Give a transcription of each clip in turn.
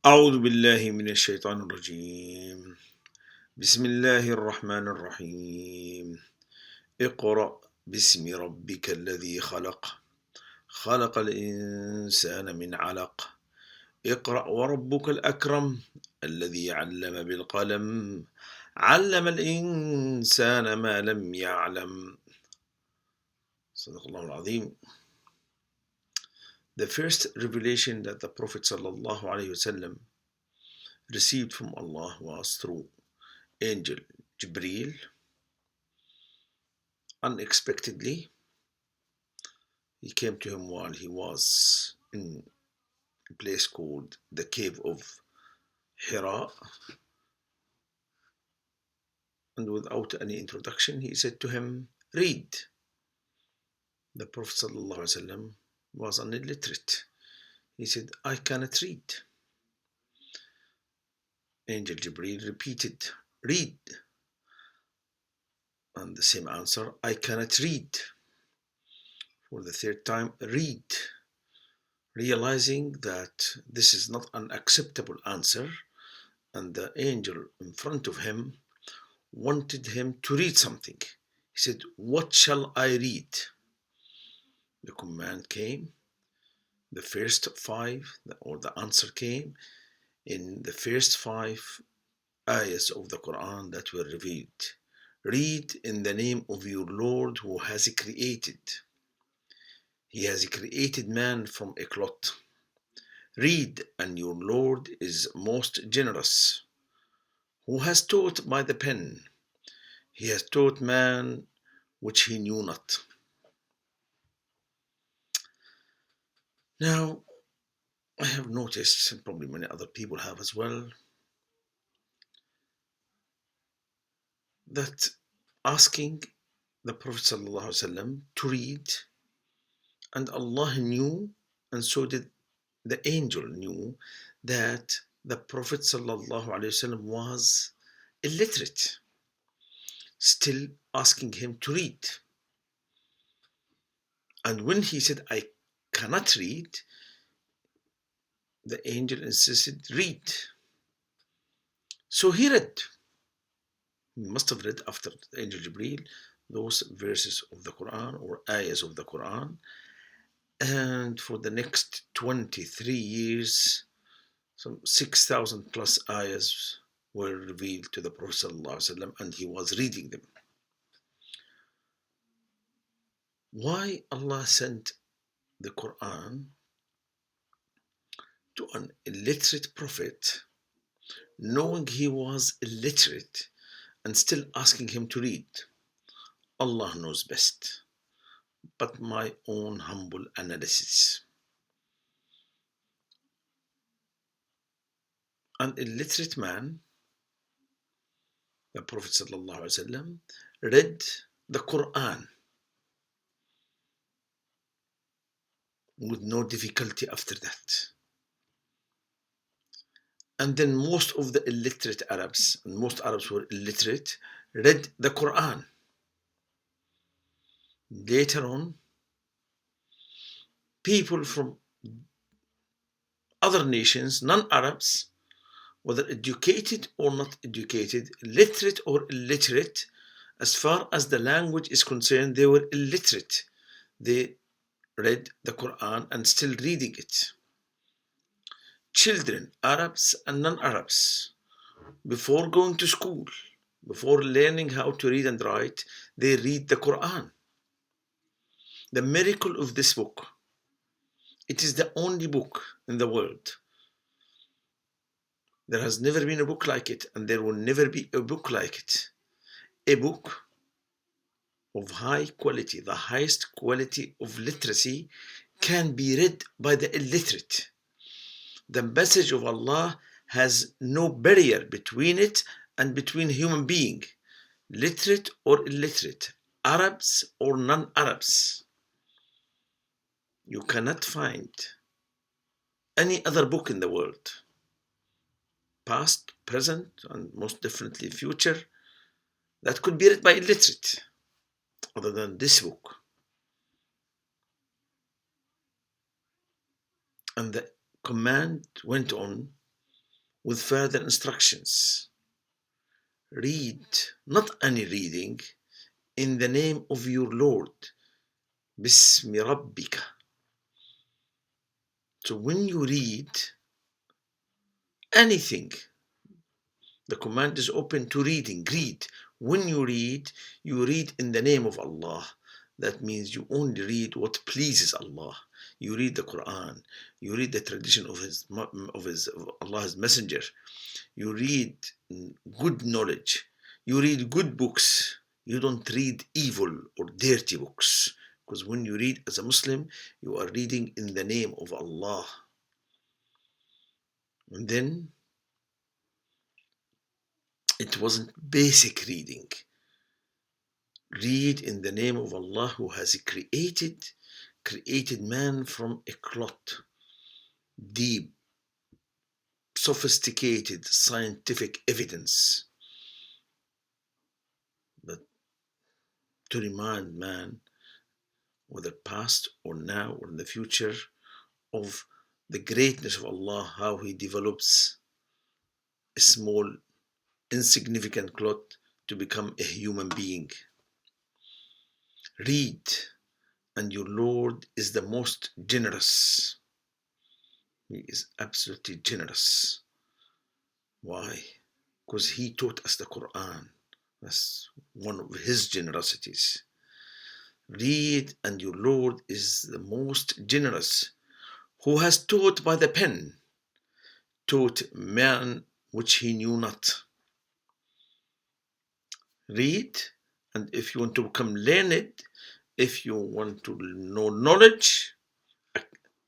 أعوذ بالله من الشيطان الرجيم. بسم الله الرحمن الرحيم. اقرأ باسم ربك الذي خلق. خلق الإنسان من علق. اقرأ وربك الأكرم الذي علم بالقلم. علم الإنسان ما لم يعلم. صدق الله العظيم. The first revelation that the Prophet ﷺ received from Allah was through angel Jibreel. Unexpectedly, he came to him while he was in a place called the cave of Hira, and without any introduction, he said to him, "Read." The Prophet ﷺ was an illiterate. He said, "I cannot read." Angel Jibreel repeated, "Read." And the same answer, "I cannot read." For the third time, "Read." Realizing that this is not an acceptable answer, and the angel in front of him wanted him to read something. He said, "What shall I read?" The command came, the first five, or the answer came in the first five ayahs of the Quran that were revealed. Read in the name of your Lord who has created. He has created man from a clot. Read, and your Lord is most generous, who has taught by the pen. He has taught man which he knew not. Now, I have noticed, and probably many other people have as well, that asking the Prophet ﷺ to read, and Allah knew, and so did the angel knew, that the Prophet ﷺ was illiterate, still asking him to read. And when he said, "I cannot read," the angel insisted, "Read." So he read. He must have read after the angel Jibreel those verses of the Quran or ayahs of the Quran. And for the next 23 years, some 6,000 plus ayahs were revealed to the Prophet ﷺ, and he was reading them. Why Allah sent the Quran to an illiterate prophet, knowing he was illiterate and still asking him to read? Allah knows best, but my own humble analysis. An illiterate man, the Prophet ﷺ, read the Quran with no difficulty after that. And then most of the illiterate Arabs, and most Arabs were illiterate, read the Quran. Later on, people from other nations, non-Arabs, whether educated or not educated, literate or illiterate, as far as the language is concerned, they were illiterate. They read the Quran and still reading it. Children, Arabs and non-Arabs, before going to school, before learning how to read and write, they read the Quran. The miracle of this book, it is the only book in the world. There has never been a book like it, and there will never be a book like it. A book of high quality, the highest quality of literacy, can be read by the illiterate. The message of Allah has no barrier between it and between human being, literate or illiterate, Arabs or non-Arabs. You cannot find any other book in the world, past, present, and most definitely future, that could be read by illiterate other than this book. And the command went on with further instructions. Read, not any reading, in the name of your Lord. Bismi Rabbika. So when you read anything, the command is open to reading. Read. When you read in the name of Allah. That means you only read what pleases Allah. You read the Quran. You read the tradition of Allah's Messenger. You read good knowledge. You read good books. You don't read evil or dirty books. Because when you read as a Muslim, you are reading in the name of Allah. And then it wasn't basic reading. Read in the name of Allah who has created man from a clot. Deep, sophisticated scientific evidence. But to remind man, whether past or now or in the future, of the greatness of Allah, how He develops a small, insignificant clot to become a human being. Read, and your Lord is the most generous. He is absolutely generous. Why? Because He taught us the Quran. That's one of His generosities. Read, and your Lord is the most generous, who has taught by the pen, taught man which he knew not. Read, and if you want to become learned, if you want to know knowledge,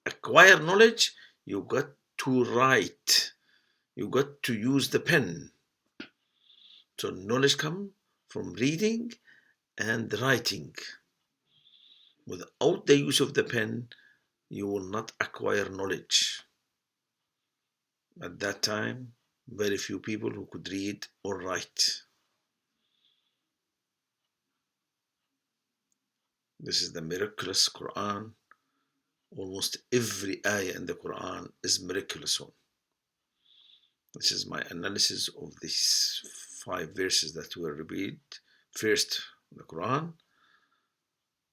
acquire knowledge, you got to write. You got to use the pen. So knowledge comes from reading and writing. Without the use of the pen, you will not acquire knowledge. At that time, very few people who could read or write. This is the miraculous Quran. Almost every ayah in the Quran is miraculous one. This is my analysis of these 5 verses that were read. First, the Quran.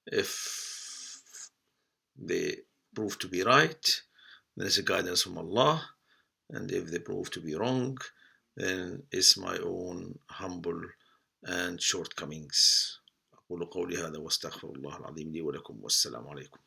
If they prove to be right, then it's a guidance from Allah. And if they prove to be wrong, then it's my own humble and shortcomings. أقول قولي هذا واستغفر الله العظيم لي ولكم والسلام عليكم.